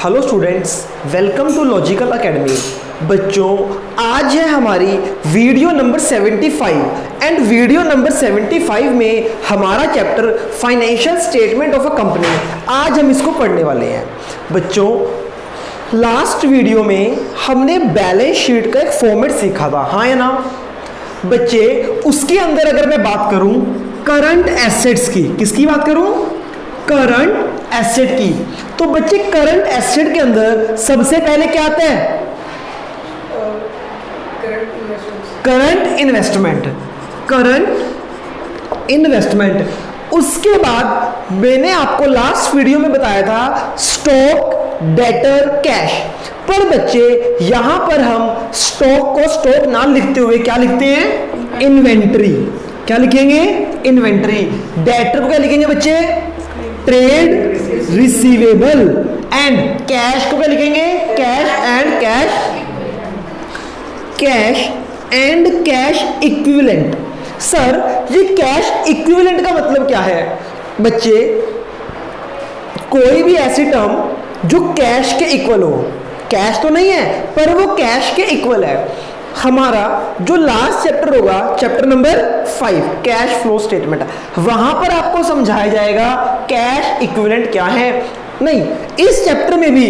Hello students, welcome to Logical Academy. बच्चों, आज है हमारी video number 75 and video number 75 में हमारा chapter financial statement of a company. आज हम इसको पढ़ने वाले हैं। बच्चों, लास्ट वीडियो में हमने बैलेंस शीट का एक फॉर्मेट सीखा था, हाँ या ना बच्चे? उसके अंदर अगर मैं बात करूं करंट एसेट्स की, किसकी बात करूं? करंट एसेट की। तो बच्चे करंट एसेट के अंदर सबसे पहले क्या आता है? Current investment. Current investment. उसके बाद मैंने आपको लास्ट वीडियो में बताया था स्टॉक, डेटर, कैश। पर बच्चे यहां पर हम स्टॉक को स्टॉक ना लिखते हुए क्या लिखते हैं? इन्वेंट्री। क्या लिखेंगे? इन्वेंट्री। डेटर को क्या लिखेंगे बच्चे? Trade receivable. एंड कैश को क्या लिखेंगे? Cash and cash, cash and cash equivalent. Sir, ये कैश इक्विवेलेंट का मतलब क्या है? बच्चे, कोई भी ऐसी टर्म जो कैश के इक्वल हो। कैश तो नहीं है पर वो कैश के इक्वल है। हमारा जो लास्ट चैप्टर होगा, chapter number 5, cash flow statement, वहां पर आपको समझाया जाएगा कैश इक्विवेलेंट क्या है। नहीं, इस चैप्टर में भी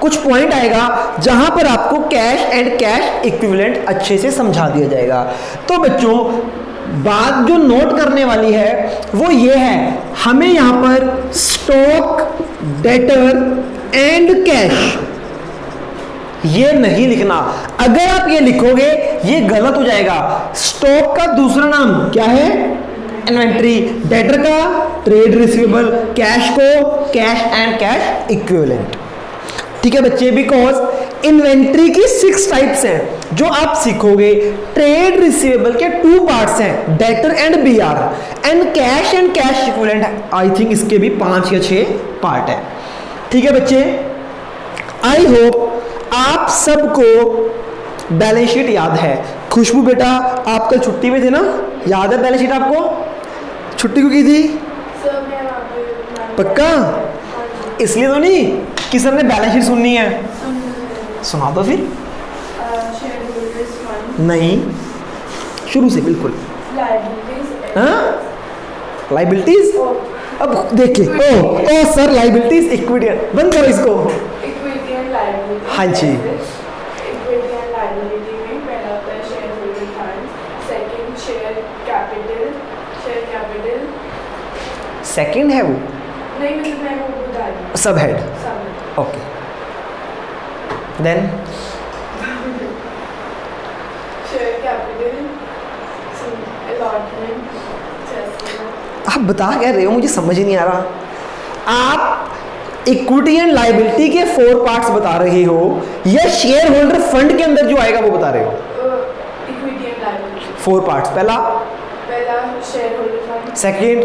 कुछ पॉइंट आएगा जहां पर आपको कैश एंड कैश इक्विवेलेंट अच्छे से समझा दिया जाएगा। तो बच्चों, बात जो नोट करने वाली है वो ये है, हमें यहां पर स्टॉक, डेटर एंड कैश ये नहीं लिखना। अगर आप ये लिखोगे ये गलत हो जाएगा। स्टॉक का दूसरा नाम क्या है? इन्वेंट्री। डेटर का ट्रेड रिसीवेबल। कैश को कैश एंड कैश इक्विवेलेंट। ठीक है बच्चे, बिकॉज इन्वेंट्री की 6 टाइप्स हैं जो आप सीखोगे। ट्रेड रिसीवेबल के 2 पार्ट्स हैं, debtor and BR. And cash equivalent, I think इसके भी 5 या 6 पार्ट है। ठीक है बच्चे, आई होप आप सबको बैलेंस शीट याद है। खुशबू बेटा, आप कल छुट्टी में थे ना? याद है बैलेंस शीट आपको? छुट्टी क्यों की थी? पक्का? इसलिए तो नहीं कि सर ने बैलेंस शीट सुननी है? सुना दो फिर। नहीं, शुरू से बिल्कुल। लाइबिलिटीज। अब देखिए, ओ सर, लाइबिलिटीज, इक्विटी, बंद करो इसको। हाँ जी। इक्विटी एंड लायबिलिटी में पहला होता है share holder fund, second share capital. Second है वो? नहीं, मतलब मैं वो बता रही हूँ। Sub head. Okay, then share capital, allotment. आप बता क्या रहे हो? मुझे समझ ही नहीं आ रहा। आप इक्विटी एंड लायबिलिटी के 4 पार्ट्स बता रहे हो या शेयर होल्डर फंड के अंदर जो आएगा वो बता रहे हो? Equity and liability 4 parts. पहला share holder fund, second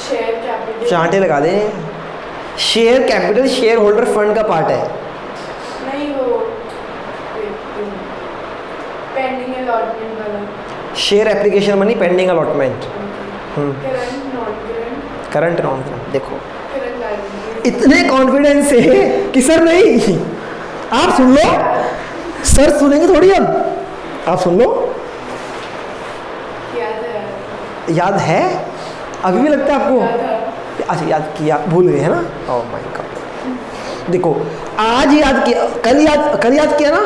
share capital. चांटे लगा दे। Share capital share holder fund का पार्ट है। नहीं, वो पेंडिंग अलॉटमेंट वाला। Share application money, pending allotment, current non current. देखो, इतने कॉन्फिडेंस से कि सर नहीं, आप सुन लो, सर सुनेंगे थोड़ी। अब आप सुन लो। याद है? अभी भी लगता है आपको? अच्छा, याद किया, भूल गए है ना? Oh my God. देखो, आज याद किया, कल याद किया ना?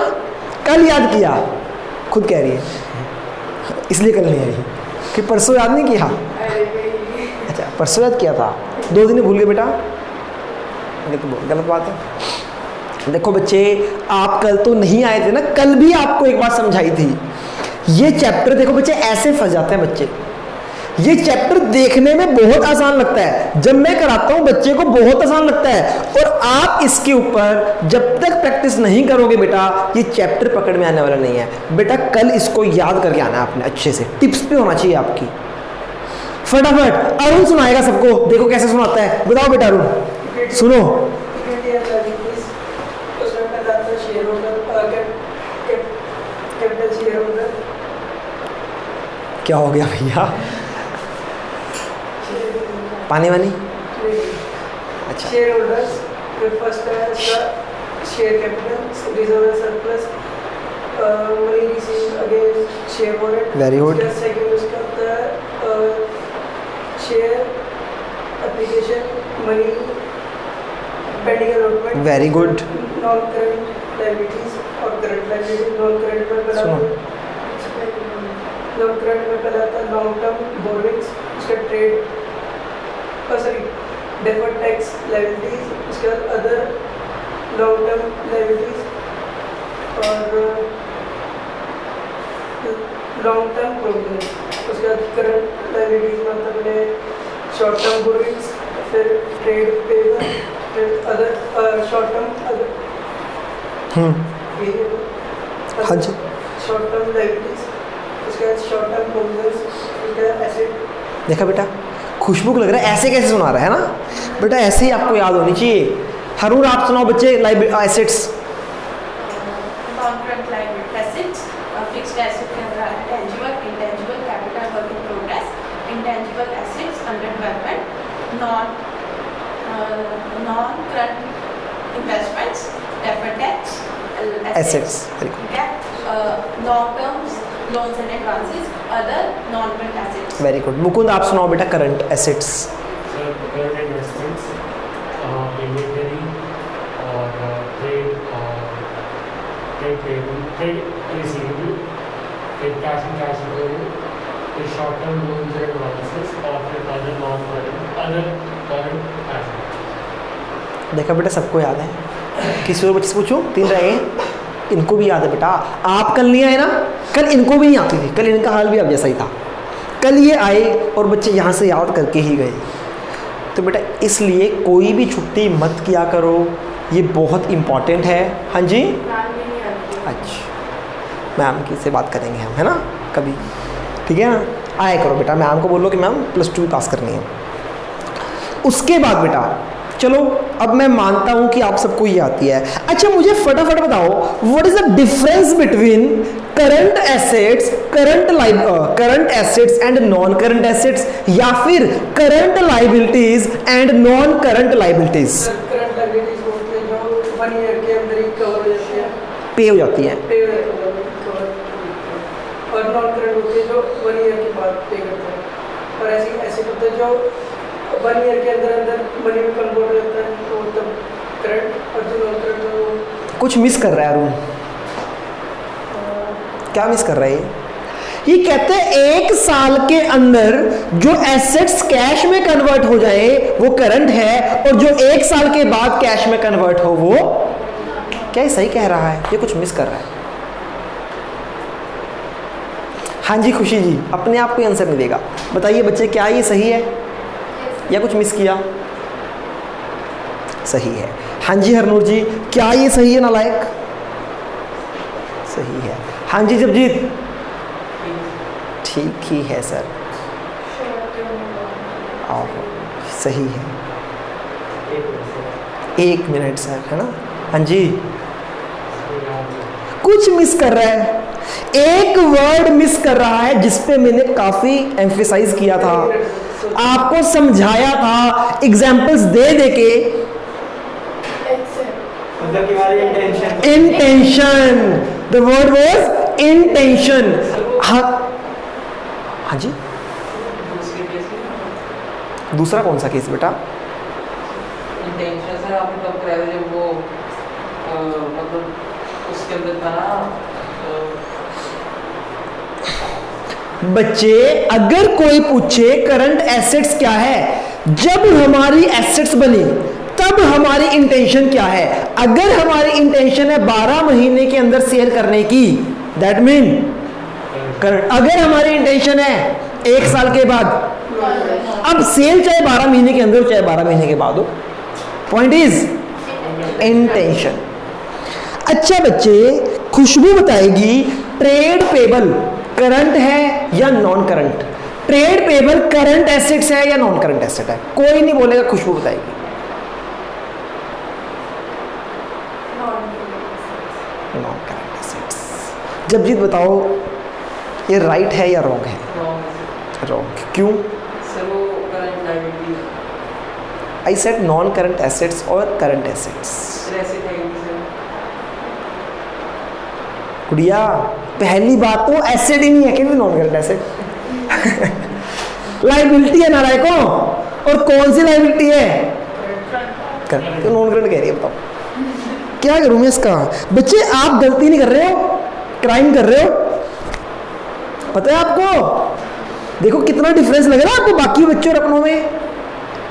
कल याद किया, खुद कह रही है, इसलिए कल नहीं आई कि परसों याद नहीं किया। अच्छा, परसों याद किया था, 2 दिन भूल गए बेटा, ये तो बहुत गलत बात है। देखो बच्चे, आप कल तो नहीं आए थे ना, कल भी आपको एक बात समझाई थी। ये चैप्टर देखो बच्चे, ऐसे फंस जाते हैं बच्चे। ये चैप्टर देखने में बहुत आसान लगता है, जब मैं कराता हूं बच्चे को बहुत आसान लगता है, और आप इसके ऊपर जब तक प्रैक्टिस नहीं करोगे बेटा, ये चैप्टर पकड़ में आने वाला नहीं है। बेटा कल इसको याद करके आना है आपने, अच्छे से टिप्स पे होना चाहिए आपकी। फटाफट अरुण सुनाएगा सबको, देखो कैसे सुनाता है। बताओ बेटा अरुण, सुनो। क्या हो गया भैया? पानी वानी? अच्छा, शेयर होल्डर्स, फिर फर्स्ट है इसका share capital, reserve surplus, money receive against share warrant. Very good. Second उसका होता है share application, money pending allotment. Very good. Non current liabilities और करंट लायबिलिटीज। नॉन करंट में पहला सुनो। नॉन करंट में पहला आता है लॉन्ग टर्म बोरोइंग्स, उसका trade sorry deferred tax liabilities, उसके बाद अदर लॉन्ग टर्म लायबिलिटीज और लॉन्ग टर्म प्रोविजंस। उसके बाद करंट लायबिलिटीज में आता है शॉर्ट टर्म बोरोइंग्स, फिर ट्रेड पेबल, फिर अदर शॉर्ट टर्म अदर हाँ जी। शॉर्ट टर्म लायबिलिटीज, उसके बाद शॉर्ट टर्म प्रोविजंस, उसके बाद एसेट। देखा बेटा, खुशबू को लग रहा है ऐसे कैसे सुना रहा है ना बेटा, ऐसे ही आपको याद होनी चाहिए। हरून आप सुनाओ बच्चे, assets. non-current liability assets, fixed asset के अंदर आता है tangible, intangible, capital work in progress, intangible assets under development, non-current investments, deferred tax, Assets. Very good. okay, long-term loans and advances, other non-current assets. Very good. Mukund आप सुनाओ बेटा, current assets. Sir current investments, inventory और trade payable, trade receivable, फिर cash and cash equivalent, फिर short term loans and advances और फिर other non current assets. देखा बेटा, सबको याद है। किसी और बच्चे से पूछूं, 3 रह गए। इनको भी याद है बेटा, आप कल नहीं आए ना, कल इनको भी नहीं आती थी, कल इनका हाल भी अब जैसा ही था। कल ये आए और बच्चे यहाँ से याद करके ही गए। तो बेटा इसलिए कोई भी छुट्टी मत किया करो, ये बहुत इम्पॉर्टेंट है। हाँ जी, नाम भी नहीं आती। अच्छा मैम की से बात करेंगे हम, है ना कभी, ठीक है ना। आया करो बेटा, मैम को बोलो कि मैम +2 पास करनी है। उसके बाद बेटा चलो, अब मैं मानता हूं कि आप सबको ये आती है। अच्छा मुझे फटाफट बताओ, what is the difference between current assets, current assets and non current assets, या फिर current liabilities and non current liabilities? Current liabilities होती है जो 1 ईयर के अंदर ही कवर हो जाती है, पे हो जाती है। पे हो जाती है कवर, और नॉन करंट होती है जो 1 ईयर के बाद पे करते हैं। और ऐसी ऐसे होते हैं जो 1 ईयर के अंदर अंदर मनी में कन्वर्ट हो जाता है, तो तब करंट। और जो नॉन करंट है वो कुछ मिस कर रहा है अरुण, क्या मिस कर रहा है ये कहते हैं 1 साल के अंदर जो एसेट्स कैश में कन्वर्ट हो जाए वो करंट है, और जो 1 साल के बाद कैश में कन्वर्ट हो वो क्या? ये सही कह रहा है, ये कुछ मिस कर रहा है। हाँ जी खुशी जी, अपने आप कोई आंसर नहीं देगा। बताइए बच्चे, क्या ये सही है या कुछ मिस किया? सही है। हाँ जी हरनूर जी, क्या ये सही है नालायक? सही है। हाँ जी जगजीत, ठीक ही है सर, आओ सही है। 1 मिनट सर, है ना। हाँ जी, कुछ मिस कर रहा है, एक वर्ड मिस कर रहा है जिस पे मैंने काफी एम्फेसाइज किया था, आपको समझाया था एग्जाम्पल्स दे दे के। मतलब कि हमारी intention, intention, the word was intention. हाँ जी, दूसरा कौन सा केस बेटा? इंटेंशन सर आपने कब कराया था, जब वो मतलब उसके अंदर था ना बच्चे, अगर कोई पूछे करंट एसेट्स क्या है, जब हमारी एसेट्स बनी तब हमारी इंटेंशन क्या है। अगर हमारी इंटेंशन है 12 महीने के अंदर सेल करने की, दैट मीन करंट। अगर हमारी इंटेंशन है 1 साल के बाद, अब सेल चाहे 12 महीने के अंदर हो चाहे 12 महीने के बाद हो, पॉइंट इज इंटेंशन। अच्छा बच्चे, खुशबू बताएगी ट्रेड पेबल करंट है या non current? Trade payable current assets है या नॉन करंट एसेट है? कोई नहीं बोलेगा, खुशबू बताएगी। Non current assets. जगजीत बताओ, ये राइट है या रॉन्ग है? रॉन्ग रॉन्ग, क्यों? सर वो current liability I said non current assets और करंट एसेट्स। फिर ऐसे कहेंगे सर। गुड़िया पहली बात तो एसेट ही नहीं है कि नॉन करंट एसेट लाइबिलिटी है नारायकों, और कौन सी लाइबिलिटी है? करंट। तो नॉन करंट कह रही है, बताओ क्या करूं मैं इसका? बच्चे आप गलती नहीं कर रहे हो, क्राइम कर रहे हो, पता है आपको? देखो कितना डिफरेंस लग रहा है आपको बाकी बच्चों और अपनों में।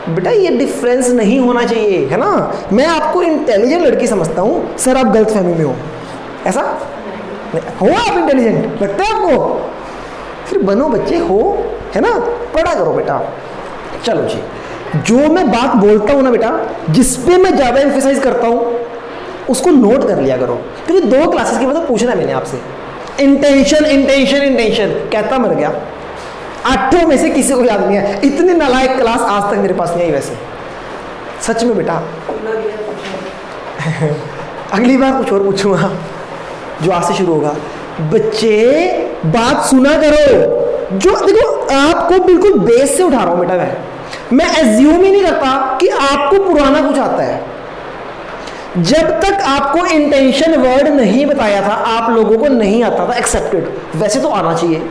बेटा ये डिफरेंस नहीं होना चाहिए, है ना? मैं आपको इंटेलिजेंट लड़की समझता हूँ, सर आप गलत फहमी में हो, ऐसा हो? आप इंटेलिजेंट लगता है आपको? फिर बनो बच्चे, हो, है ना? पढ़ा करो बेटा। चलो जी, जो मैं बात बोलता हूँ ना बेटा, जिस पे मैं ज़्यादा एम्फेसाइज करता हूँ उसको नोट कर लिया करो, क्योंकि 2 क्लासेस के बाद पूछना है मैंने आपसे। इंटेंशन इंटेंशन इंटेंशन कहता मर गया, 8 में से किसी को याद नहीं है। इतनी नालायक क्लास आज तक मेरे पास नहीं आई वैसे, सच में बेटा। अगली बार कुछ और पूछूंगा जो आज से शुरू होगा। बच्चे बात सुना करो, जो देखो आपको बिल्कुल बेस से उठा रहा हूं बेटा। मैं एज्यूम ही नहीं करता कि आपको पुराना कुछ आता है। जब तक आपको इंटेंशन वर्ड नहीं बताया था, आप लोगों को नहीं आता था, एक्सेप्टेड, वैसे तो आना चाहिए।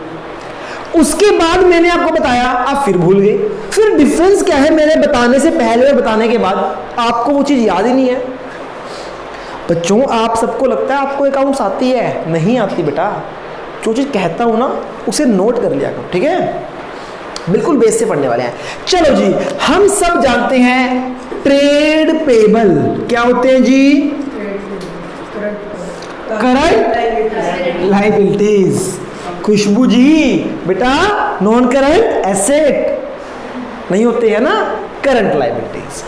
उसके बाद मैंने आपको बताया, आप फिर भूल गए। फिर डिफरेंस क्या है मेरे बताने से पहले और बताने के बाद? आपको वो चीज़ याद ही नहीं है। बच्चों आप सबको लगता है आपको अकाउंट्स आती है, नहीं आती बेटा। जो चीज़ कहता हूँ ना उसे नोट कर लिया करो, ठीक है? बिल्कुल बेस से पढ़ने वाले हैं। चलो जी, हम सब जानते हैं ट्रेड पेबल क्या होते हैं जी? Current liabilities. खुशबू जी बेटा नॉन करंट एसेट नहीं होते हैं ना, करंट लाइबिलिटीज।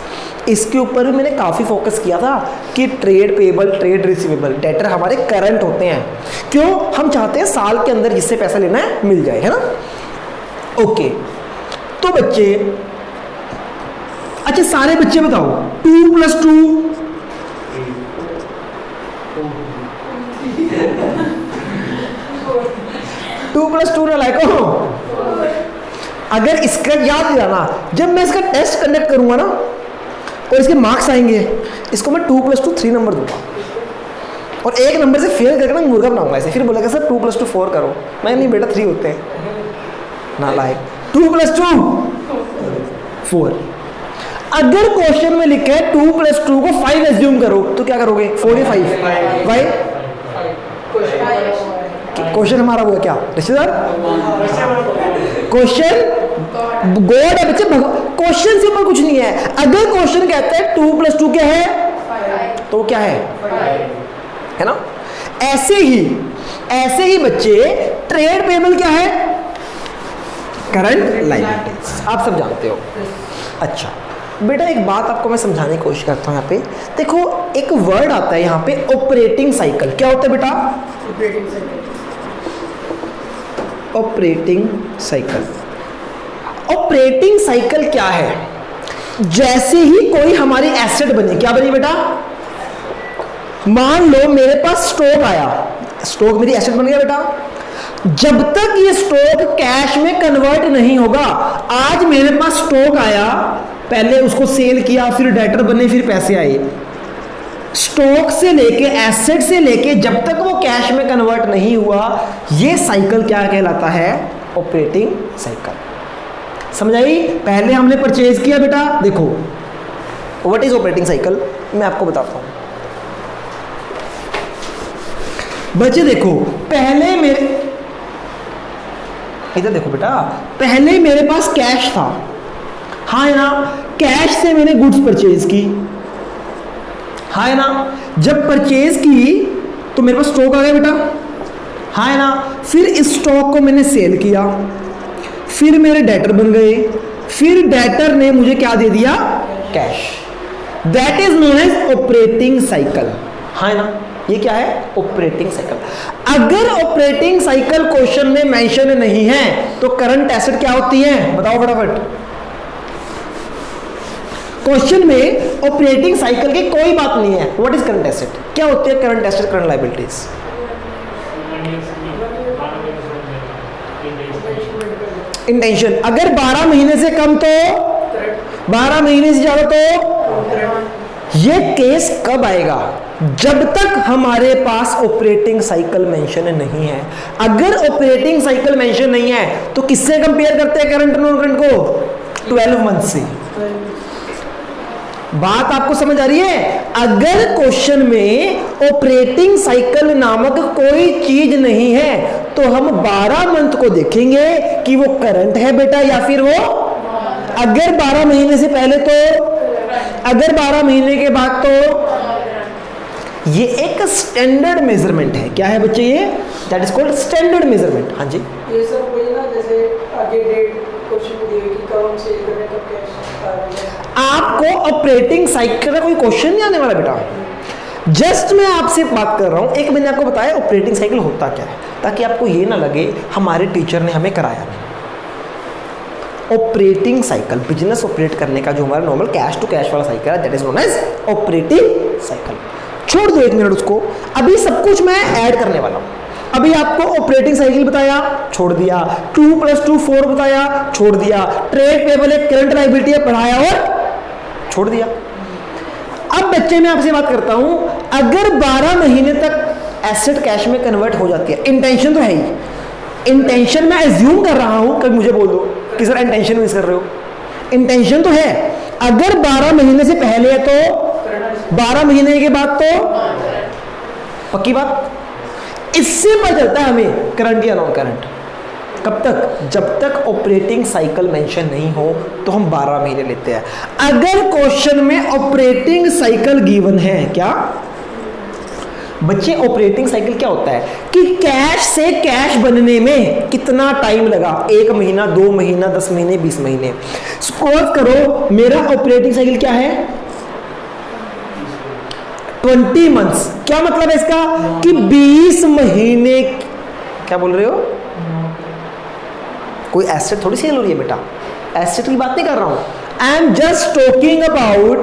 इसके ऊपर भी मैंने काफ़ी फोकस किया था कि trade payable, trade receivable, debtor हमारे करंट होते हैं। क्यों? हम चाहते हैं साल के अंदर जिससे पैसा लेना है मिल जाए, है ना? ओके, तो बच्चे, अच्छा सारे बच्चे बताओ 2 + 2 2 + 2 ना लाइको। अगर इसका याद दिलाना, जब मैं इसका टेस्ट कंडक्ट करूंगा ना और इसके मार्क्स आएंगे, इसको मैं 2 + 2 3 नंबर दूंगा, और 1 नंबर से फेल करके ना मुर्गा बनाऊंगा ऐसे। फिर बोलेगा सर 2 + 2 4 करो। मैं नहीं बेटा 3 होते हैं ना, लाइक 2 + 2 4। अगर क्वेश्चन में लिखा है 2 + 2 को 5 एज्यूम करो, तो क्या करोगे? 4 या 5? भाई क्वेश्चन हमारा वो है क्या रिश्तेदार? क्वेश्चन गॉड है बच्चे, क्वेश्चन सिंपल कुछ नहीं है। अगर क्वेश्चन कहता है 2 + 2 क्या है, तो क्या है ना? ऐसे ही बच्चे ट्रेड पेबल क्या है? Current liabilities. आप सब जानते हो। अच्छा बेटा एक बात आपको मैं समझाने की कोशिश करता हूँ। यहाँ पे देखो एक वर्ड आता है यहाँ पे, ऑपरेटिंग साइकिल। क्या होता है बेटा? Operating cycle. ऑपरेटिंग साइकिल क्या है? जैसे ही कोई हमारी एसेट बनी, क्या बनी बेटा? मान लो मेरे पास स्टॉक आया, स्टॉक मेरी एसेट बन गया बेटा। जब तक ये स्टॉक कैश में कन्वर्ट नहीं होगा, आज मेरे पास स्टॉक आया, पहले उसको सेल किया, फिर डेटर बने, फिर पैसे आए। स्टॉक से लेके, एसेट से लेके जब तक वो कैश में कन्वर्ट नहीं हुआ, ये साइकिल क्या कहलाता है? Operating cycle. समझ आई? पहले हमने परचेज किया बेटा, देखो व्हाट इज ऑपरेटिंग साइकिल, मैं आपको बताता हूं। बच्चे देखो, पहले मेरे इधर देखो बेटा, पहले मेरे पास कैश था, हाँ है ना? कैश से मैंने गुड्स परचेज की, हाँ है ना? जब परचेज की तो मेरे पास स्टॉक आ गया बेटा, हाँ है ना? फिर इस स्टॉक को मैंने सेल किया, फिर मेरे डेटर बन गए, फिर डेटर ने मुझे क्या दे दिया? Cash. That is known as operating cycle, हाँ है ना? ये क्या है? Operating cycle. अगर ऑपरेटिंग साइकिल क्वेश्चन में मेंशन नहीं है तो करंट एसेट क्या होती है? बताओ फटाफट। क्वेश्चन में ऑपरेटिंग साइकिल की कोई बात नहीं है। What is current asset? क्या होती है current asset, current liabilities? Intention. अगर 12 महीने से कम तो 12 महीने से ज्यादा तो ये केस कब आएगा? जब तक हमारे पास ऑपरेटिंग साइकिल मेंशन नहीं है। अगर ऑपरेटिंग साइकिल मेंशन नहीं है तो किससे कंपेयर करते हैं करंट नॉन करंट को? 12 मंथ से। बात आपको समझ आ रही है? अगर क्वेश्चन में ऑपरेटिंग साइकिल नामक कोई चीज नहीं है तो हम 12 मंथ को देखेंगे कि वो करंट है बेटा या फिर वो, अगर 12 महीने से पहले तो, अगर 12 महीने के बाद तो। ये एक स्टैंडर्ड मेजरमेंट है। क्या है बच्चे ये? That is called standard measurement. हाँ जी, ये सब वही ना, जैसे आगे डेट क्वेश्चन दिए कि कब सेल करने का कैश आ रहा है। आपको ऑपरेटिंग साइकिल का कोई क्वेश्चन नहीं आने वाला बेटा। जस्ट मैं आपसे बात कर रहा हूं, एक मैंने आपको बताया ऑपरेटिंग साइकिल होता क्या है, ताकि आपको ये ना लगे हमारे टीचर ने हमें कराया नहीं। ऑपरेटिंग साइकिल, बिजनेस ऑपरेट करने का जो हमारा नॉर्मल कैश टू कैश वाला साइकिल है, that is known as operating cycle. छोड़ दो 1 मिनट उसको, अभी सब कुछ मैं ऐड करने वाला हूं। अभी आपको ऑपरेटिंग साइकिल बताया, छोड़ दिया। 2 + 2 4 बताया, छोड़ दिया। ट्रेड पेबल है, करंट लायबिलिटी है, पढ़ाया और छोड़ दिया। अब बच्चे मैं आपसे बात करता हूं, अगर 12 महीने तक एसेट कैश में कन्वर्ट हो जाती है, इंटेंशन तो है ही, इंटेंशन मैं एज्यूम कर रहा हूं, कभी मुझे बोल दो कि सर इंटेंशन मिस कर रहे हो। इंटेंशन तो है, अगर 12 महीने से पहले है तो 12 महीने के बाद तो, पक्की बात। इससे पता चलता है हमें करंट या नॉन करंट। कब तक? जब तक ऑपरेटिंग साइकिल मेंशन नहीं हो तो हम 12 महीने लेते हैं। अगर क्वेश्चन में ऑपरेटिंग साइकिल गिवन है, क्या बच्चे ऑपरेटिंग साइकिल क्या होता है कि कैश से कैश बनने में कितना टाइम लगा, 1 महीना, 2 महीना, 10 महीने, 20 महीने। सपोज करो मेरा ऑपरेटिंग साइकिल क्या है, 20 मंथ्स। क्या मतलब है इसका कि 20 महीने। क्या बोल रहे हो? कोई एसेट थोड़ी सेल हो रही है बेटा, एसेट की बात नहीं कर रहा हूं। I am just talking about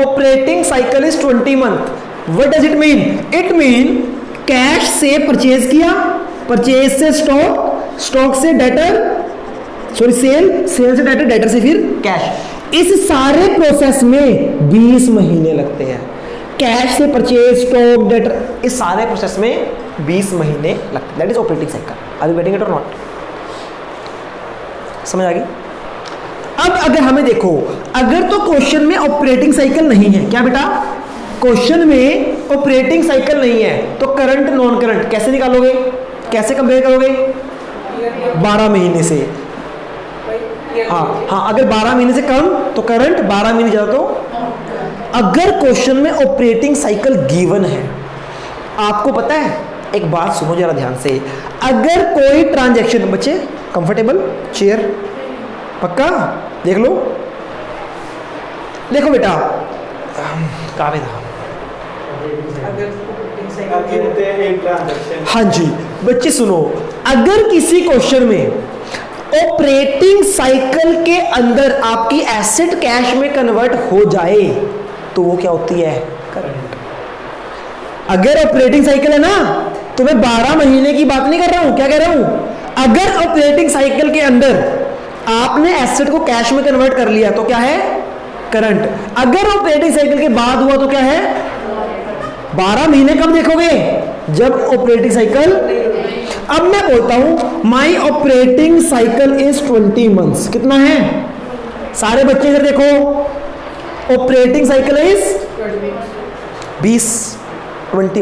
operating cycle is 20 month. What does it mean? It mean cash से परचेज किया, परचेज से स्टॉक, स्टॉक से डेटर, सॉरी सेल, सेल से डेटर, डेटर से फिर कैश। इस सारे प्रोसेस में 20 महीने लगते हैं। कैश से परचेज, स्टॉक, डेटर, इस सारे प्रोसेस में 20 महीने लगते हैं। That is operating cycle. Are you getting it और नॉट? समझ आ गई? अब अगर हमें देखो, अगर तो क्वेश्चन में ऑपरेटिंग साइकिल नहीं है, क्या बेटा? क्वेश्चन में ऑपरेटिंग साइकिल नहीं है तो करंट नॉन करंट कैसे निकालोगे, कैसे कंपेयर करोगे? 12 महीने से। हाँ हाँ, अगर 12 महीने से कम तो करंट, 12 महीने ज्यादा तो। अगर क्वेश्चन में ऑपरेटिंग साइकिल गिवन है, आपको पता है, एक बात सुनो जरा ध्यान से, अगर कोई ट्रांजैक्शन, बच्चे कंफर्टेबल चेयर, पक्का देख लो, देखो बेटा, कहाँ पे था? हाँ जी बच्चे सुनो, अगर किसी क्वेश्चन में ऑपरेटिंग साइकिल के अंदर आपकी एसेट कैश में कन्वर्ट हो जाए तो वो क्या होती है? करंट। अगर ऑपरेटिंग साइकिल है ना, तो मैं 12 महीने की बात नहीं कर रहा हूं। क्या कह रहा हूं? अगर ऑपरेटिंग साइकिल के अंदर आपने एसेट को कैश में कन्वर्ट कर लिया तो क्या है? करंट। अगर ऑपरेटिंग साइकिल के बाद हुआ तो क्या है? 12 महीने कब देखोगे? जब ऑपरेटिंग साइकिल। अब मैं बोलता हूं माई ऑपरेटिंग साइकिल इज 20 मंथ्स। कितना है? सारे बच्चे इधर देखो, ऑपरेटिंग साइकिल इज 20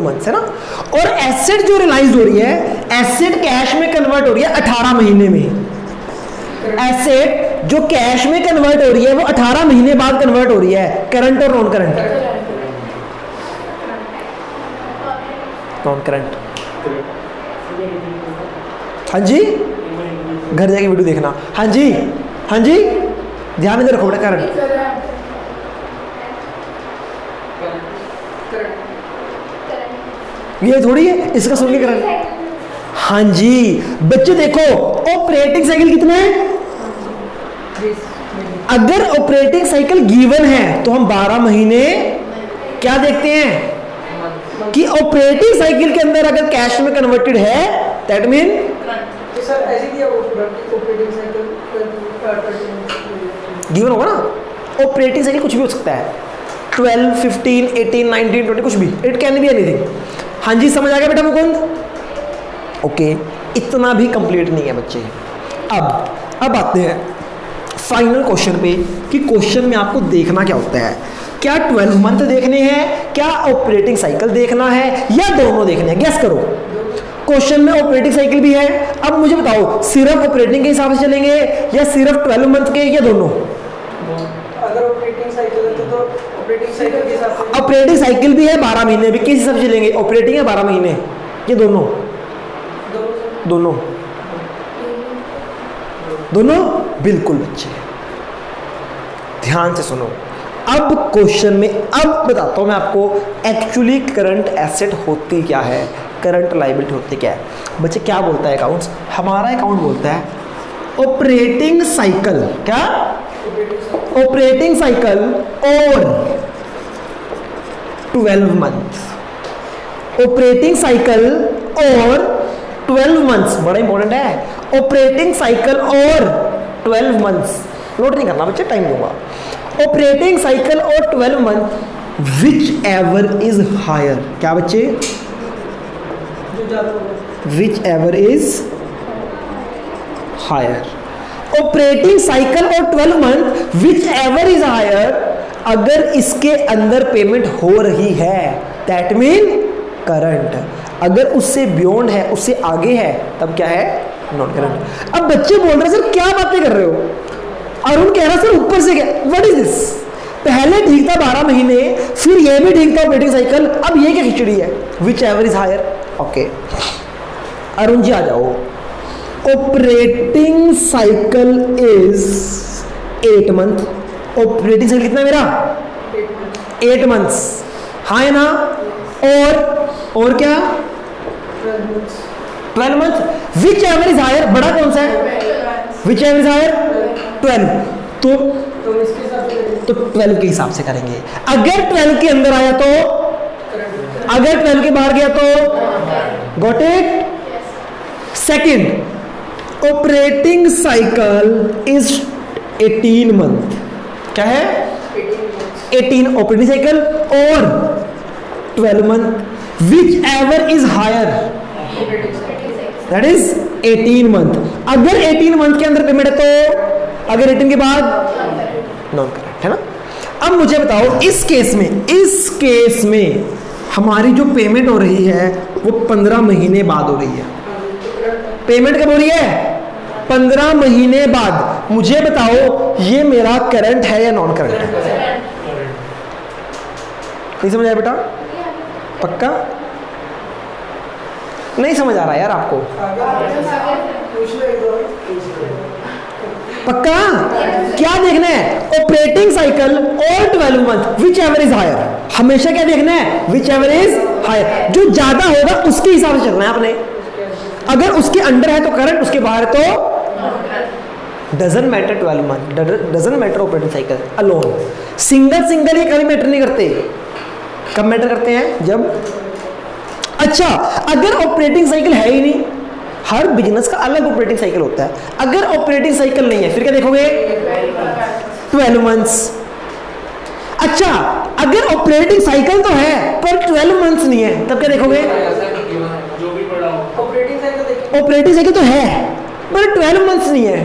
मंथ्स है ना। और एसेट जो रियलाइज हो रही है, एसेट कैश में कन्वर्ट हो रही है 18 महीने में। एसेट जो कैश में कन्वर्ट हो रही है वो 18 महीने बाद कन्वर्ट हो रही है। करंट और नॉन करंट? Non current. हाँ जी, घर जाके वीडियो देखना। हाँ जी, हाँ जी, ध्यान इधर रखो बेटा। करंट ये थोड़ी है, इसका सुन के करंट। हाँ जी बच्चे देखो, ऑपरेटिंग साइकिल कितना है? अगर ऑपरेटिंग साइकिल गिवन है तो हम 12 महीने क्या देखते हैं कि ऑपरेटिंग साइकिल के अंदर अगर कैश में कन्वर्टेड है दैट मीन सर ऐसे दिया वो ऑपरेटिंग साइकिल गिवन होगा ना। ऑपरेटिंग साइकिल कुछ भी हो सकता है, 12, 15, 18, 19, 20, कुछ भी, इट कैन बी एनीथिंग। हाँ जी, समझ आ गया बेटा मुकुंद? ओके, इतना भी कंप्लीट नहीं है बच्चे। अब आते हैं फाइनल क्वेश्चन पे कि क्वेश्चन में आपको देखना क्या होता है। क्या 12 मंथ देखने हैं, क्या ऑपरेटिंग साइकिल देखना है, या दोनों देखने हैं? गैस करो। क्वेश्चन में ऑपरेटिंग साइकिल भी है। अब मुझे बताओ, सिर्फ ऑपरेटिंग के हिसाब से चलेंगे या सिर्फ 12 मंथ के, या दोनों? अगर ऑपरेटिंग साइकिल है तो ऑपरेटिंग साइकिल के हिसाब से। ऑपरेटिंग साइकिल भी है 12 महीने भी, किस हिसाब से चलेंगे? ऑपरेटिंग है 12 महीने, ये दोनों? दोनों दोनों बिल्कुल बच्चे, ध्यान से सुनो। अब क्वेश्चन में अब बताता हूं मैं आपको एक्चुअली करंट एसेट होती क्या है, करंट लायबिलिटी होती क्या है। बच्चे क्या बोलता है अकाउंट्स? हमारा अकाउंट बोलता है ऑपरेटिंग साइकिल, क्या? ऑपरेटिंग साइकिल और 12 मंथ, ऑपरेटिंग साइकिल और 12 मंथ्स, बड़ा इंपॉर्टेंट है। ऑपरेटिंग साइकिल और 12 मंथ्स, नोट नहीं करना बच्चे, टाइम दूंगा। ऑपरेटिंग साइकिल और 12 month whichever is higher, क्या बच्चे? Whichever is higher. Operating cycle और 12 month whichever is higher, अगर इसके अंदर पेमेंट हो रही है दैट मीन करंट, अगर उससे बियॉन्ड है, उससे आगे है, तब क्या है? Non current. अब बच्चे बोल रहे हैं सर क्या बातें कर रहे हो? अरुण कह रहा सर ऊपर से क्या, व्हाट इज दिस? पहले ठीक था 12 महीने, फिर ये भी ठीक था ऑपरेटिंग साइकिल, अब ये क्या खिचड़ी है? Whichever is higher. Okay Arun ji आ जाओ। Operating cycle is 8 month, operating cycle कितना है मेरा? 8 मंथ्स, हाँ है ना? और क्या? 12 month. Whichever is higher, बड़ा कौन सा है? Whichever is higher? 12। तो 12 के हिसाब से करेंगे। अगर 12 के अंदर आया तो, अगर 12 के बाहर गया तो, got it? Second, operating cycle is 18 month, क्या है? 18 ऑपरेटिंग साइकिल और 12 month whichever is higher, that is 18 month. अगर 18 मंथ के अंदर पेमेंट है तो, अगर 18 के बाद नॉन करंट है ना। अब मुझे बताओ इस केस में हमारी जो पेमेंट हो रही है वो 15 महीने बाद हो रही है। पेमेंट कब हो रही है? 15 महीने बाद। मुझे बताओ ये मेरा करंट है या नॉन करंट है? नहीं समझ आया बेटा? पक्का नहीं समझ आ रहा यार आपको? पक्का? क्या देखना है? ऑपरेटिंग साइकिल और 12 month whichever is higher. हमेशा क्या देखना है? Whichever is higher. जो ज्यादा होगा उसके हिसाब से चलना है आपने। अगर उसके अंडर है तो करंट, उसके बाहर तो doesn't matter 12 month, doesn't matter operating cycle alone. Single ये कभी मैटर नहीं करते। कब मैटर करते हैं? जब, अच्छा अगर ऑपरेटिंग साइकिल है ही नहीं, हर बिजनेस का अलग ऑपरेटिंग साइकिल होता है। अगर ऑपरेटिंग साइकिल नहीं है फिर क्या देखोगे? 12 मंथ्स। अच्छा अगर ऑपरेटिंग साइकिल तो है पर 12 मंथ्स नहीं है, तब क्या देखोगे? जो भी पड़ा हो, ऑपरेटिंग साइकिल तो है पर 12 मंथ्स नहीं है।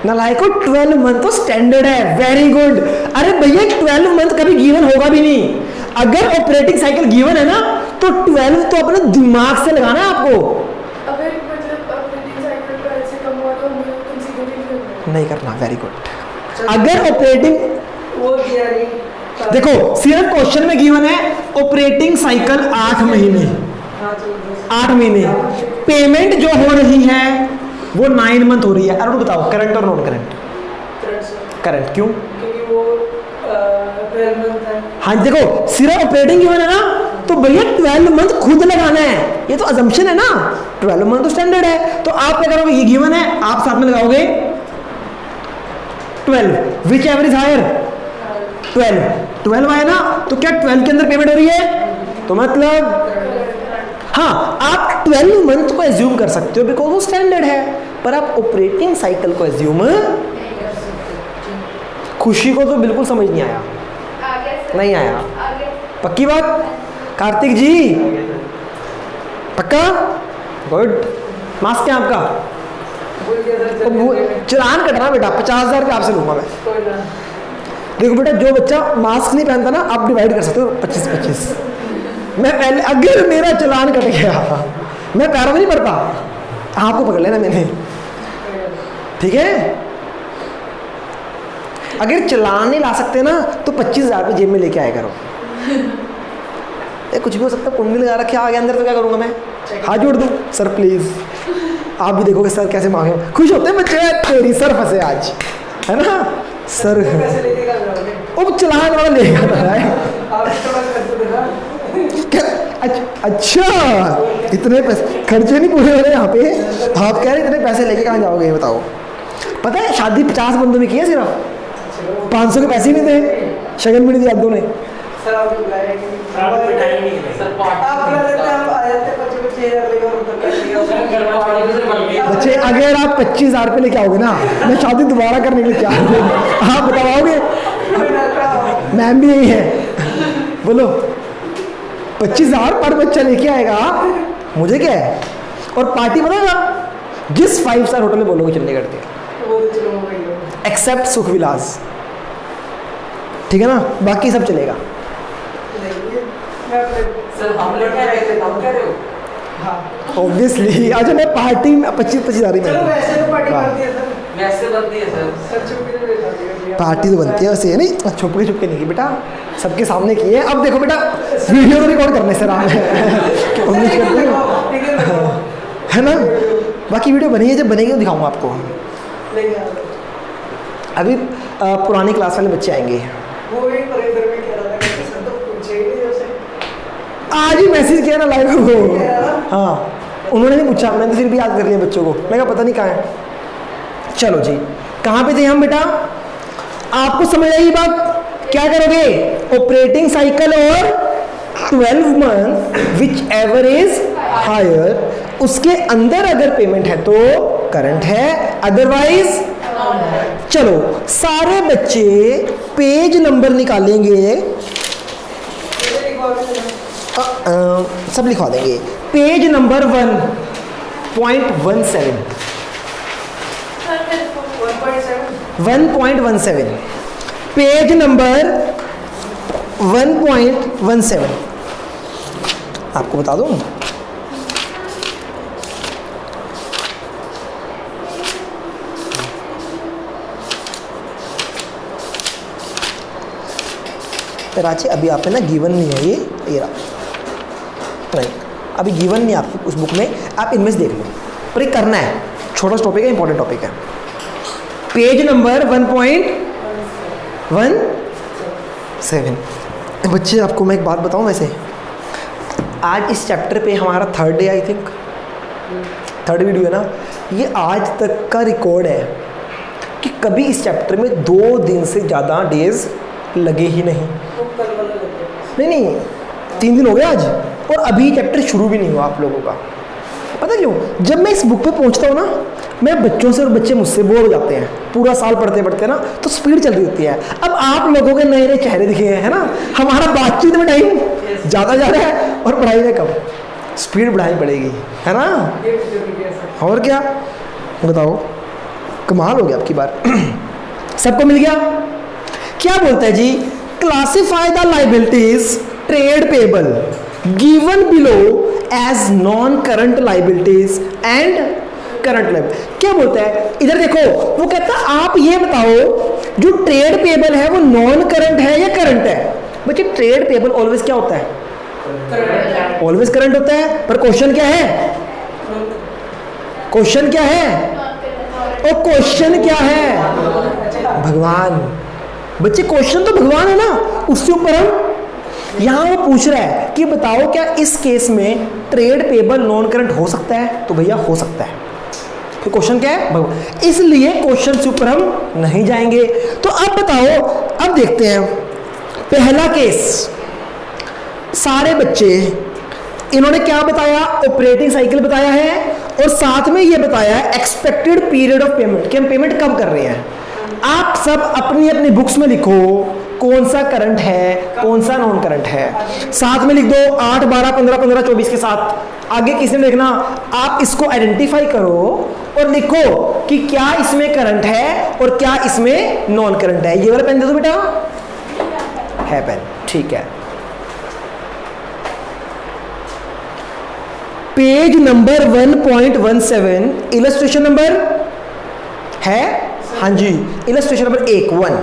नालायको 12 मंथ तो स्टैंडर्ड है। Very good. अरे भैया 12 मंथ कभी गिवन होगा भी नहीं। अगर ऑपरेटिंग साइकिल गिवन है ना तो 12 तो अपने दिमाग से लगाना है आपको। अगर मतलब ऑपरेटिंग साइकिल पर ऐसे कम हुआ तो हमें कंसीडर नहीं करना। Very good. अगर ऑपरेटिंग वो दिया नहीं, देखो सिर्फ क्वेश्चन में गिवन है ऑपरेटिंग साइकिल 8 महीने, 8 महीने। पेमेंट जो हो रही है वो 9 मंथ हो रही है। अरुण बताओ करंट और नॉन करंट? करंट। क्यों? क्योंकि वो 12 मंथ है। हाँ देखो सिर्फ ऑपरेटिंग गिवन है ना तो भैया 12 मंथ खुद लगाना है। ये तो अजम्पशन है ना, 12 मंथ तो स्टैंडर्ड है। तो आप क्या करोगे? ये गिवन है, आप साथ में लगाओगे 12 विच एवर इज हायर? 12 आया ना तो क्या 12 के अंदर पेमेंट हो रही है? तो मतलब हाँ आप 12 मंथ को एज्यूम कर सकते हो बिकॉज वो स्टैंडर्ड है, पर आप ऑपरेटिंग साइकिल को एज्यूम खुशी को तो बिल्कुल समझ नहीं आया, नहीं आया। पक्की बात कार्तिक जी, पक्का? गुड। मास्क क्या आपका? चलान कटना बेटा, 50,000 रुपये आपसे लूंगा मैं। देखो बेटा, जो बच्चा मास्क नहीं पहनता ना, आप डिवाइड कर सकते हो 25-25। मैं पहले, अगर मेरा चलान कट गया, मैं पैरों में नहीं पड़ता, आपको पकड़ लेना मैंने, ठीक है? अगर चलान नहीं ला सकते ना तो 25,000 रुपये जेब में लेके आया करो। कुछ भी हो सकता है, कुंडली लगा रखे आगे अंदर, तो क्या करूँगा मैं? हाथ जोड़ दूँ, सर प्लीज़। आप भी देखोगे सर कैसे मांगे, खुश होते हैं बच्चे, तेरी सर फंसे आज, है ना सर? वो चलान वाला लेगा अच्छा, इतने पैसे खर्चे नहीं पूरे हो रहे यहाँ पे, आप कह रहे इतने पैसे लेके कहाँ जाओगे बताओ? पता है शादी 50 बंदों में की है, सिर्फ 500 के पैसे ही नहीं थे, शगन भी नहीं दिया दोनों ने। बच्चे अगर आप 25,000 रुपये लेके आओगे ना, मैं शादी दोबारा करने के लिए तैयार हूँ। आप बताओगे? मैम भी यही है, बोलो 25,000 पर बच्चा लेके आएगा, मुझे क्या है? और पार्टी बताएगा जिस 5 स्टार होटल में बोलोगे चलने करते, एक्सेप्ट सुख विलास, ठीक है ना? बाकी सब चलेगा। सर हम लोग क्या रहे हो? ऑब्वियसली। अच्छा मैं पार्टी में 25,000 ही चलो वैसे तो पार्टी बनती है सर, वैसे बनती है सर। पार्टी तो बनती है वैसे, नहीं छुप के नहीं की बेटा, सबके सामने की है। अब देखो बेटा, वीडियो तो रिकॉर्ड करने सर आप है ना? बाकी वीडियो बनी है, जब बनेगी तो दिखाऊंगा आपको। अभी पुरानी क्लास वाले बच्चे आएंगे, वो एक परिंदर में कह रहा था कि सर तो पूछे ही नहीं जैसे, आज ही मैसेज किया ना लाइव को। हाँ उन्होंने नहीं पूछा, मैंने तो फिर भी याद कर लिया बच्चों को, मैं कहा पता नहीं कहाँ है। चलो जी, कहाँ पे थे हम बेटा? आपको समझ आई बात? क्या करोगे? ऑपरेटिंग साइकिल और 12 month whichever is higher, उसके अंदर अगर पेमेंट है तो करंट है, अदरवाइज। चलो सारे बच्चे पेज नंबर निकालेंगे, सब लिखवा देंगे। पेज नंबर 1.17 1.17 पेज नंबर 1.17 आपको बता दूं, रांची अभी आप पे ना गिवन नहीं है, ये रहा नहीं, अभी गिवन नहीं आपको उस बुक में, आप इनमें से देख लो, पर ये करना है, छोटा सा टॉपिक है, इंपॉर्टेंट टॉपिक है। Page number 1.17। बच्चे आपको मैं एक बात बताऊं, वैसे आज इस चैप्टर पे हमारा 3rd day, I think 3rd video है ना, ये आज तक का रिकॉर्ड है कि कभी इस चैप्टर में 2 दिन से ज़्यादा डेज लगे ही नहीं। नहीं 3 दिन हो गए आज, और अभी चैप्टर शुरू भी नहीं हुआ आप लोगों का। पता क्यों? जब मैं इस बुक पे पहुंचता हूँ ना, मैं बच्चों से और बच्चे मुझसे बोर हो जाते हैं, पूरा साल पढ़ते पढ़ते ना, तो स्पीड चल रही होती है। अब आप लोगों के नए नए चेहरे दिखे हैं, है ना, हमारा बातचीत में टाइम ज़्यादा जा रहा है और पढ़ाई में कम, स्पीड बढ़ानी पड़ेगी, है ना? और क्या बताओ, कमाल हो गया आपकी बार। सबको मिल गया? क्या बोलता है जी? Classify the liabilities trade payable given below as non current liabilities and current liability. क्या बोलता है इधर देखो, वो कहता है आप ये बताओ जो ट्रेड पेबल है वो नॉन करंट है या करंट है? बच्चे ट्रेड पेबल ऑलवेज क्या होता है? ऑलवेज करंट होता है, पर क्वेश्चन क्या है? क्वेश्चन क्या है? और क्वेश्चन क्या है? भगवान। बच्चे क्वेश्चन तो भगवान है ना, उससे ऊपर हम यहाँ वो पूछ रहा है कि बताओ क्या इस केस में ट्रेड पेबल नॉन करंट हो सकता है? तो भैया हो सकता है। तो क्वेश्चन क्या है? भगवान। इसलिए क्वेश्चन से ऊपर हम नहीं जाएंगे। तो अब बताओ, अब देखते हैं पहला केस। सारे बच्चे इन्होंने क्या बताया, ऑपरेटिंग साइकिल बताया है और साथ में ये बताया है एक्सपेक्टेड पीरियड ऑफ पेमेंट कि हम पेमेंट कब कर रहे हैं। आप सब अपनी अपनी बुक्स में लिखो कौन सा करंट है कौन सा नॉन करंट है, साथ में लिख दो 8, 12, 15, 15, 24 के साथ। आगे किसी ने लिखना, आप इसको आइडेंटिफाई करो और लिखो कि क्या इसमें करंट है और क्या इसमें नॉन करंट है। ये वाला पेन दे दो बेटा, है पेन, ठीक है। पेज नंबर 1.17 इलस्ट्रेशन नंबर है, हाँ जी, इलस्ट्रेशन नंबर 1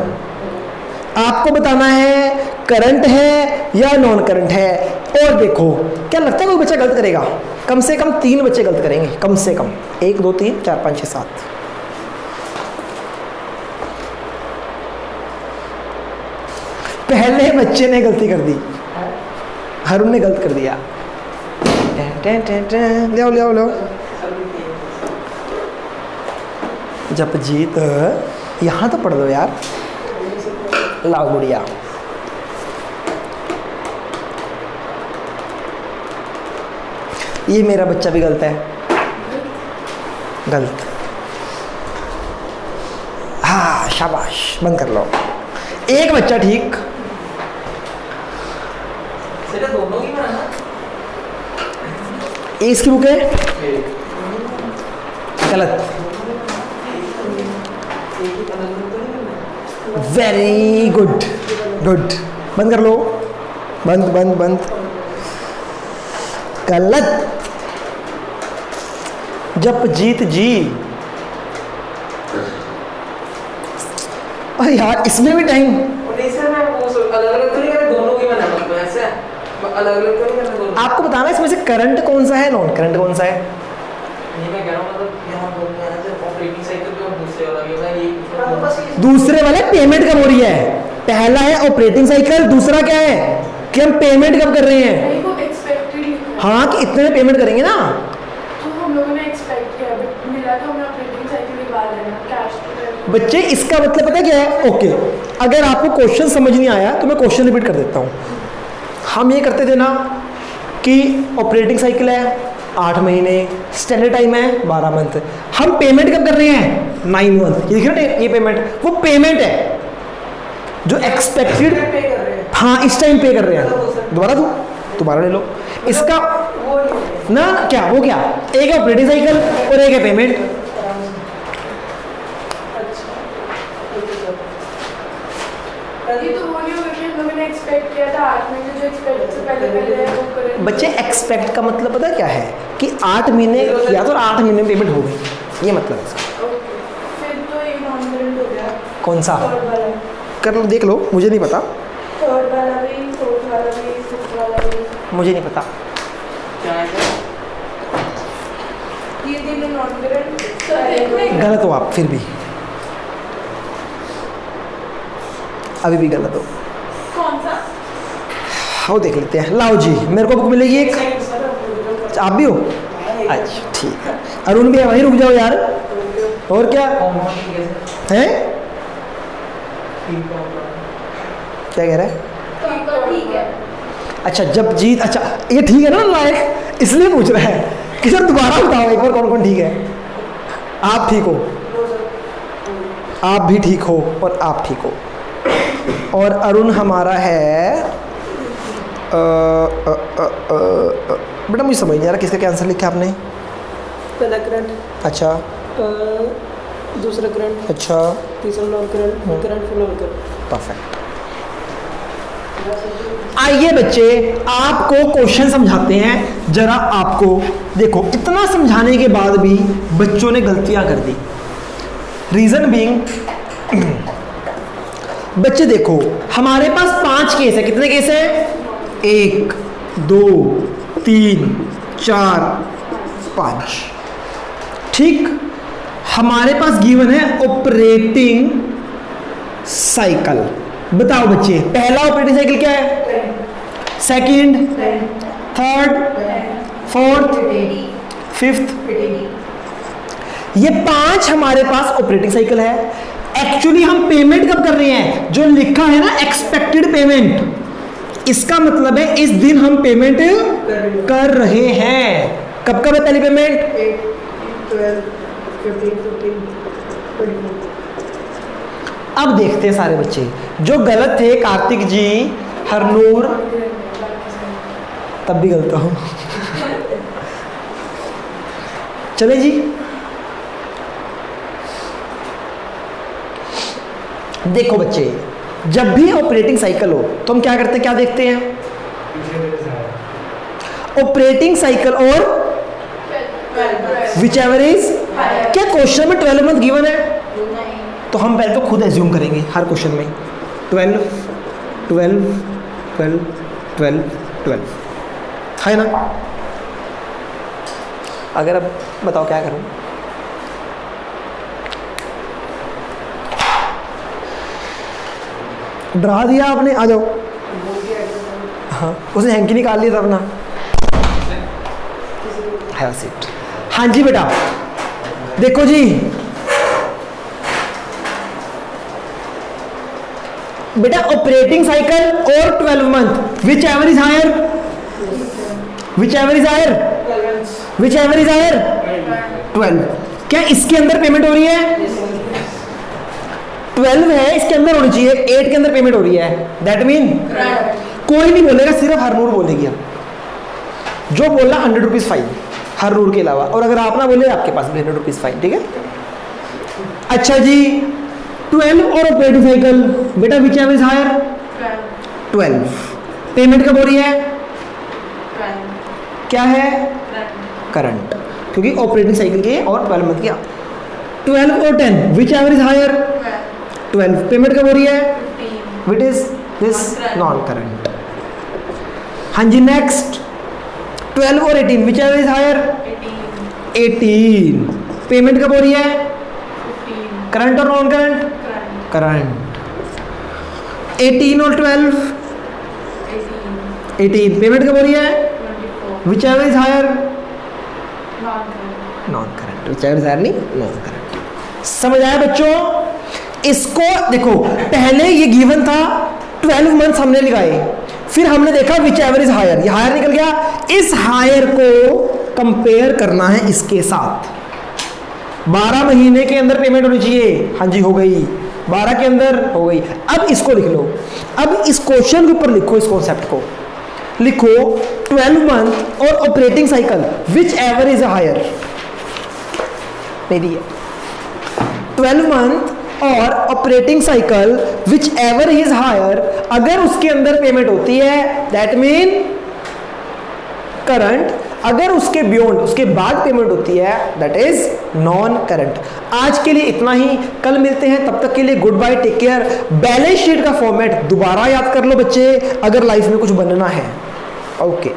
आपको बताना है करंट है या नॉन करंट है। और देखो क्या लगता है कोई बच्चा गलत करेगा? कम से कम 3 बच्चे गलत करेंगे, कम से कम 1, 2, 3, 4, 5, 6, 7। पहले बच्चे ने गलती कर दी, हरुण ने गलत कर दिया। ले आओ ले आओ ले आओ। जपजीत यहाँ तो पढ़ दो यार, लाओ गुड़िया। ये मेरा बच्चा भी गलत है, गलत। हाँ शाबाश, बंद कर लो। एक बच्चा ठीक। दोनों की बनाना। इसकी बुक है गलत। Very good, good. बंद कर लो, बंद बंद बंद। गलत। जपजीत जी, अरे यार इसमें भी टाइम। अलग-अलग तो नहीं करना, दोनों की बनाना, मतलब ऐसे अलग-अलग तो नहीं करना दोनों। आपको बताना है इसमें से करंट कौन सा है नॉन करंट कौन सा है। नहीं मैं कह रहा हूं मतलब यहां बोलते हैं जैसे ऑपरेटिंग साइकिल जो दूसरे वाला भी होगा, ये दूसरे वाले पेमेंट कब हो रही है। पहला है ऑपरेटिंग साइकिल, दूसरा क्या है कि हम पेमेंट कब कर रहे हैं। नहीं वो एक्सपेक्टेड लिखा है। हाँ कि इतने में पेमेंट करेंगे ना। तो हम लोगों ने एक्सपेक्ट किया बट मिला तो हमें ऑपरेटिंग साइकिल निकाल देना कैश तो बच्चे इसका मतलब पता क्या है। ओके, अगर आपको क्वेश्चन समझ नहीं आया तो मैं क्वेश्चन रिपीट कर देता हूँ। हम ये करते थे ना कि ऑपरेटिंग साइकिल है 8 महीने, स्टैंडर्ड टाइम है 12 मंथ, हम पेमेंट कब कर रहे हैं 9 मंथ। ये देखिए ना, ये पेमेंट वो पेमेंट है जो एक्सपेक्टेड, पे कर रहे हैं। हाँ इस टाइम पे कर रहे हैं। दोबारा ले लो इसका वो नहीं ना, क्या वो क्या, एक है ऑपरेटिंग साइकिल और एक है पेमेंट। ये तो वो नहीं होगा कि हम लोगों ने एक्सपेक्ट किया था 8 महीने जो एक्सपेक्ट से पहले है वो करें। बच्चे एक्सपेक्ट का मतलब पता क्या है कि 8 महीने किया तो 8 महीने में पेमेंट हो गई, ये मतलब है इसका। ओके, फिर तो ये नॉन करंट हो गया। कौन सा थर्ड वाला, कर लो, देख लो, मुझे नहीं पता, थर्ड वाला भी, फोर्थ वाला भी, फिफ्थ वाला भी, मुझे नहीं पता। क्या है ये तीनों नॉन करंट। तो देखने गलत हो आप फिर भी, अभी भी गलत हो। कौन सा वो देख लेते हैं। लाओ जी, मेरे को बुक मिलेगी एक, आप भी हो, अच्छा ठीक है। अरुण भी है, वहीं रुक जाओ यार। और क्या है, क्या कह रहा है। तो ठीक है। अच्छा जब जीत, अच्छा ये ठीक है ना लायक, इसलिए पूछ रहा है कि सर दोबारा बताओ एक बार कौन कौन ठीक है। आप ठीक हो, आप भी ठीक हो और आप ठीक हो। और अरुण हमारा है बेटा मुझे समझ नहीं आ रहा किसका क्या आंसर लिखा आपने। पहला करंट, अच्छा दूसरा करंट, अच्छा तीसरा नॉन करंट, करंट फिर नॉन करंट। परफेक्ट। आइए बच्चे आपको क्वेश्चन समझाते हैं। जरा आपको देखो, इतना समझाने के बाद भी बच्चों ने गलतियां कर दी। रीजन बीइंग, बच्चे देखो हमारे पास 5 केस है। कितने केस हैं, 1, 2, 3, 4, 5। ठीक, हमारे पास गिवन है ऑपरेटिंग साइकिल। बताओ बच्चे, पहला ऑपरेटिंग साइकिल क्या है, सेकंड, थर्ड, फोर्थ, फिफ्थ। ये 5 हमारे पास ऑपरेटिंग साइकिल है। एक्चुअली हम पेमेंट कब कर रहे हैं, जो लिखा है ना एक्सपेक्टेड पेमेंट, इसका मतलब है इस दिन हम पेमेंट कर रहे हैं। कब कब है पहली पेमेंट? 8, 12, 15, 24। अब देखते हैं सारे बच्चे जो गलत थे, कार्तिक जी, हरनूर, तब भी गलत हूँ। चले जी, देखो बच्चे, जब भी ऑपरेटिंग साइकिल हो तो हम क्या करते हैं, क्या देखते हैं? ऑपरेटिंग साइकिल और विच एवर इज, क्या क्वेश्चन में 12 मंथ गिवन है? तो हम पहले तो खुद एज्यूम करेंगे हर क्वेश्चन में 12 12 12 12 12 है ना। अगर अब बताओ क्या करूं? डरा दिया आपने, आ जाओ। हाँ, उसने हैंकी निकाल लिया था अपना। Have seat. हाँ जी बेटा, देखो जी, बेटा ऑपरेटिंग साइकिल और 12 month, whichever is higher, whichever is higher, whichever is higher 12। क्या इसके अंदर पेमेंट हो रही है? 12 है, इसके अंदर होनी चाहिए, 8 के अंदर पेमेंट हो रही है। दैट मीन कोई नहीं बोलेगा, सिर्फ हरनूर बोलेगी। अब जो बोला 100 रुपीज़ फाइन हरनूर के अलावा, और अगर आप ना बोले आपके पास भी 100 रुपीज़ फाइन, ठीक है। अच्छा जी, 12 और ऑपरेटिंग साइकिल, बेटा whichever is higher 12। Payment कब हो रही है? क्या है? करंट, क्योंकि ऑपरेटिंग साइकिल के और 12 मंथ के। 12 और 10, whichever is higher 12। Payment कब हो रही है? Which is this, non current. हाँ जी, नेक्स्ट 12 और 18, whichever is higher 18। Payment कब हो रही है? करंट और नॉन करंट? करंट। 18 और 12, 18। पेमेंट कब हो रही है? Whichever is higher non current, whichever is higher नहीं, नॉन करंट। समझ आया बच्चों? इसको देखो, पहले ये गिवन था 12 मंथ्स हमने लगाए, फिर हमने देखा विच एवर इज हायर, ये हायर निकल गया। इस हायर को कंपेयर करना है इसके साथ। 12 महीने के अंदर पेमेंट होनी चाहिए, हाँ जी हो गई, 12 के अंदर हो गई। अब इसको लिख लो, अब इस क्वेश्चन के ऊपर लिखो, इस कॉन्सेप्ट को लिखो, 12 मंथ और operating cycle whichever is higher, नहीं दिया। 12 मंथ और operating cycle whichever is higher, अगर उसके अंदर पेमेंट होती है दैट मीन करंट, अगर उसके बियॉन्ड, उसके बाद पेमेंट होती है दैट इज नॉन करंट। आज के लिए इतना ही, कल मिलते हैं, तब तक के लिए goodbye, take care. Balance sheet का फॉर्मेट दोबारा याद कर लो बच्चे, अगर लाइफ में कुछ बनना है। ओके।